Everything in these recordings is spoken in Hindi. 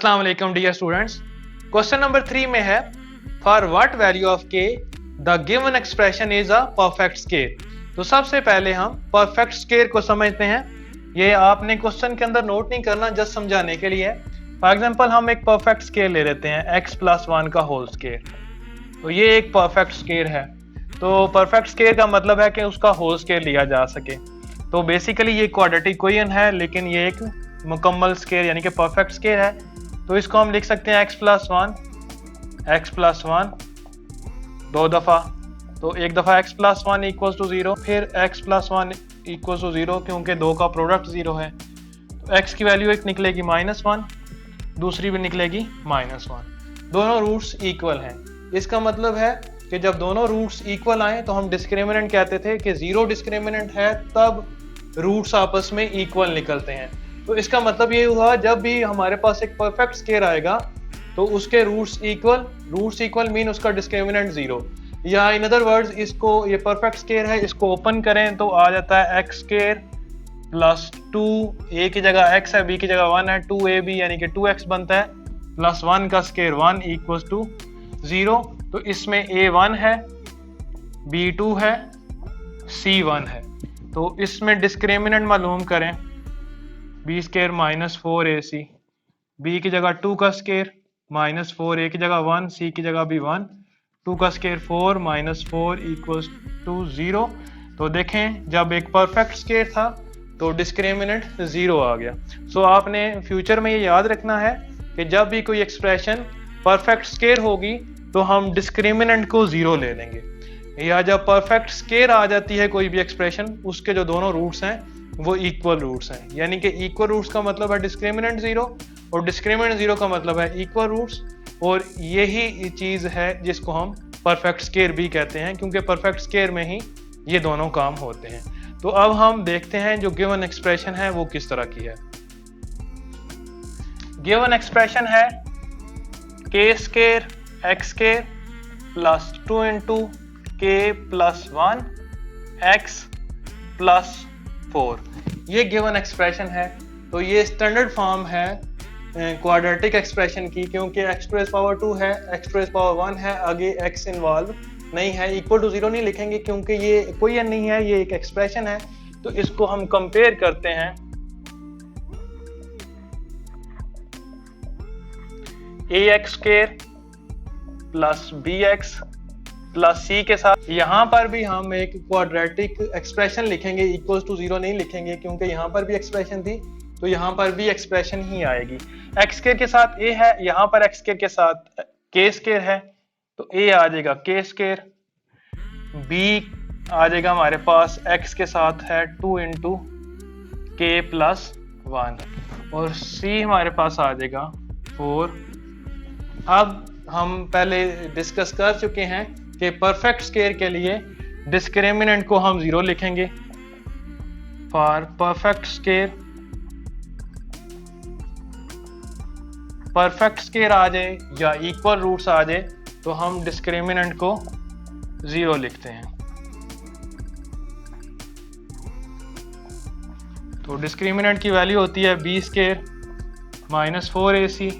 अस्सलाम वालेकुम डियर स्टूडेंट्स। क्वेश्चन नंबर 3 में है फॉर व्हाट वैल्यू ऑफ के the given expression is a perfect square. तो सबसे पहले हम परफेक्ट स्केयर को समझते हैं। ये आपने क्वेश्चन के अंदर नोट नहीं करना, जस्ट समझाने के लिए। फॉर एग्जांपल हम एक परफेक्ट स्केयर ले लेते हैं x+1 का होल स्केयर। तो ये एक परफेक्ट स्केयर है। तो परफेक्ट स्केयर का मतलब है कि उसका होल स्केयर लिया जा सके। तो बेसिकली ये क्वाड्रेटिक इक्वेशन है, लेकिन ये एक मुकम्मल स्केयर यानी कि परफेक्ट स्केयर है। तो इसको हम लिख सकते हैं x+1 दो दफ़ा। तो एक दफ़ा x+1 इक्वल्स टू 0, फिर x+1 इक्वल्स टू 0 क्योंकि दो का प्रोडक्ट 0 है। तो x की वैल्यू एक निकलेगी -1, दूसरी भी निकलेगी -1। दोनों रूट्स इक्वल हैं। इसका मतलब है कि जब दोनों रूट्स इक्वल आए तो हम डिस्क्रिमिनेंट कहते थे कि 0 डिस्क्रिमिनेंट है तब रूट्स आपस में इक्वल निकलते हैं। तो इसका मतलब ये हुआ जब भी हमारे पास एक परफेक्ट स्केयर आएगा तो उसके रूट्स इक्वल मीन उसका डिस्क्रिमिनेंट 0, या इन अदर वर्ड्स इसको, ये परफेक्ट स्केयर है, इसको ओपन करें तो आ जाता है x² + 2, a की जगह x है, b की जगह 1 है, 2ab यानी कि 2x बनता है, +1 का स्केयर 1 इक्वल्स टू 0। तो इसमें a 1 है, b 2 है, c 1 है। तो इसमें डिस्क्रिमिनेंट मालूम करें, b² -4ac, b की जगह 2 का स्केयर -4, a की जगह 1, c की जगह भी 1, 2 का स्केयर 4 -4 इक्वल्स टू 0। तो देखें जब एक परफेक्ट स्केयर था तो डिस्क्रिमिनेंट 0 आ गया। सो आपने फ्यूचर में ये याद रखना है कि जब भी कोई एक्सप्रेशन परफेक्ट स्केयर होगी तो हम डिस्क्रिमिनेंट को 0 ले लेंगे, या जब परफेक्ट स्केयर आ जाती है कोई भी एक्सप्रेशन, उसके जो दोनों रूट्स हैं वो इक्वल रूट्स हैं। यानी कि इक्वल रूट्स का मतलब है डिस्क्रिमिनेंट 0 और डिस्क्रिमिनेंट 0 का मतलब है इक्वल रूट्स। और यही चीज़ है जिसको हम परफेक्ट स्केयर भी कहते हैं, क्योंकि परफेक्ट स्केयर में ही ये दोनों काम होते हैं। तो अब हम देखते हैं जो गिवन एक्सप्रेशन है वो किस तरह की है। गिवन एक्सप्रेशन है k² x² + 2 × k + 1 x + 4, ये गिवन एक्सप्रेशन है। तो ये स्टैंडर्ड फॉर्म है क्वाड्रेटिक एक्सप्रेशन की, क्योंकि x⁻² है, x⁻1 है, आगे x इन्वॉल्व नहीं है। इक्वल टू 0 नहीं लिखेंगे क्योंकि ये इक्वेशन नहीं है, ये एक एक्सप्रेशन है। तो इसको हम कंपेयर करते हैं ax² + bx + c के साथ। यहाँ पर भी हम एक क्वाड्रेटिक एक्सप्रेशन लिखेंगे, इक्वल्स टू 0 नहीं लिखेंगे क्योंकि यहाँ पर भी एक्सप्रेशन थी, तो यहाँ पर भी एक्सप्रेशन ही आएगी। x² के साथ a है, यहाँ पर x² के साथ k² है, तो a आ जाएगा k², b आ जाएगा हमारे पास x के साथ है 2 × k + 1, और c हमारे पास आ जाएगा 4। अब हम पहले डिस्कस कर चुके हैं कि परफेक्ट स्केयर के लिए डिस्क्रिमिनेंट को हम 0 लिखेंगे। फॉर परफेक्ट स्केयर आ जाए या इक्वल रूट्स आ जाए तो हम डिस्क्रिमिनेंट को 0 लिखते हैं। तो डिस्क्रिमिनेंट की वैल्यू होती है b² -4ac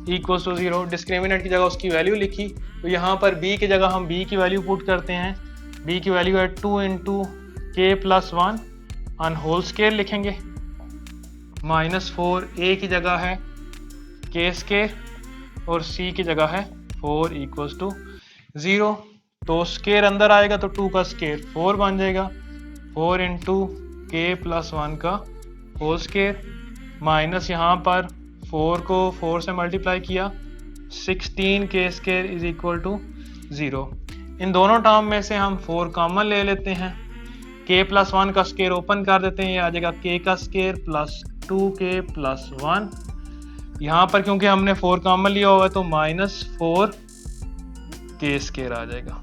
equals to 0। Discriminant की जगह उसकी वैल्यू लिखी, तो यहाँ पर b की जगह हम b की वैल्यू पुट करते हैं। b की वैल्यू है 2 × k + 1 ऑन होल स्केयर लिखेंगे, -4 a की जगह है k² और c की जगह है 4 इक्वल्स टू 0। तो स्केयर अंदर आएगा तो 2 का स्केयर 4 बन जाएगा, 4 × k + 1 का होल स्केयर, माइनस यहाँ पर 4 को 4 से मल्टीप्लाई किया, 16 k² इज इक्वल टू 0। इन दोनों टर्म में से हम 4 कॉमन ले लेते हैं, k + 1 का स्केयर ओपन कर देते हैं, ये आ जाएगा k का स्केयर + 2k + 1। यहाँ पर क्योंकि हमने 4 कॉमन लिया हुआ है तो -4 k² आ जाएगा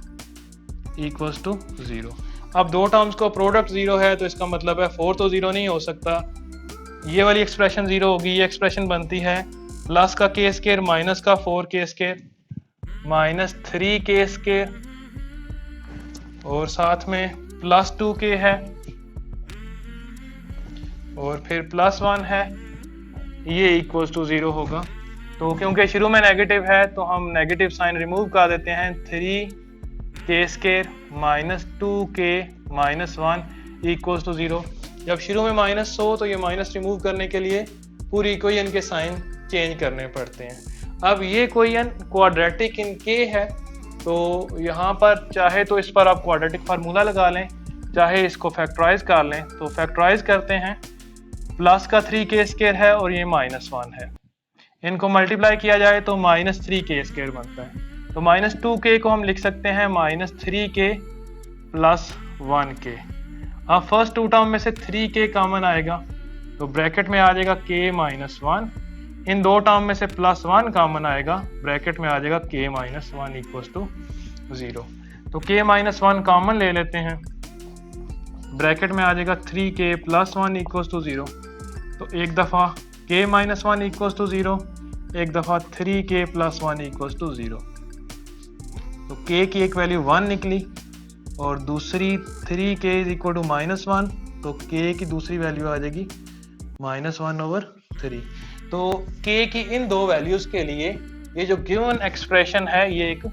इक्वल्स टू 0। अब दो टर्म्स को प्रोडक्ट 0 है तो इसका मतलब है 4 तो 0 नहीं हो सकता, ये वाली एक्सप्रेशन 0 होगी। ये एक्सप्रेशन बनती है प्लस का k² माइनस का 4k² -3k² और साथ में +2k है और फिर +1 है, ये इक्वल्स टू 0 होगा। तो क्योंकि शुरू में नेगेटिव है तो हम नेगेटिव साइन रिमूव कर देते हैं, 3k² minus 2k minus 1 equals to 0। जब शुरू में माइनस हो तो ये माइनस रिमूव करने के लिए पूरी इक्वेशन के साइन चेंज करने पड़ते हैं। अब ये इक्वेशन क्वाड्रेटिक इन k है, तो यहाँ पर चाहे तो इस पर आप क्वाड्रेटिक फार्मूला लगा लें, चाहे इसको फैक्टराइज कर लें। तो फैक्टराइज करते हैं, प्लस का 3k² है और ये -1 है, इनको मल्टीप्लाई किया जाए तो -3k² बनता है। तो -2k को हम लिख सकते हैं -3k प्लस 1k। अब फर्स्ट टू टर्म में से 3k कॉमन आएगा तो ब्रैकेट में आ जाएगा k -1। इन दो टर्म में से +1 कॉमन आएगा, ब्रैकेट में आ जाएगा k -1 इक्वल्स टू 0। तो k -1 कॉमन ले लेते हैं, ब्रैकेट में आ जाएगा 3k प्लस 1 इक्वल्स टू 0। तो एक दफ़ा k -1 इक्वल्स टू 0, एक दफ़ा 3k प्लस 1 इक्वल्स टू 0। तो k की एक वैल्यू 1 निकली और दूसरी 3k इज इक्वल टू -1, तो k की दूसरी वैल्यू आ जाएगी -1/3। तो k की इन दो वैल्यूज़ के लिए ये जो गिवन एक्सप्रेशन है ये एक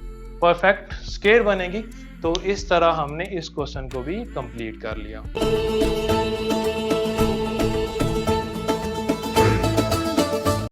परफेक्ट स्क्वायर बनेगी। तो इस तरह हमने इस क्वेश्चन को भी कंप्लीट कर लिया।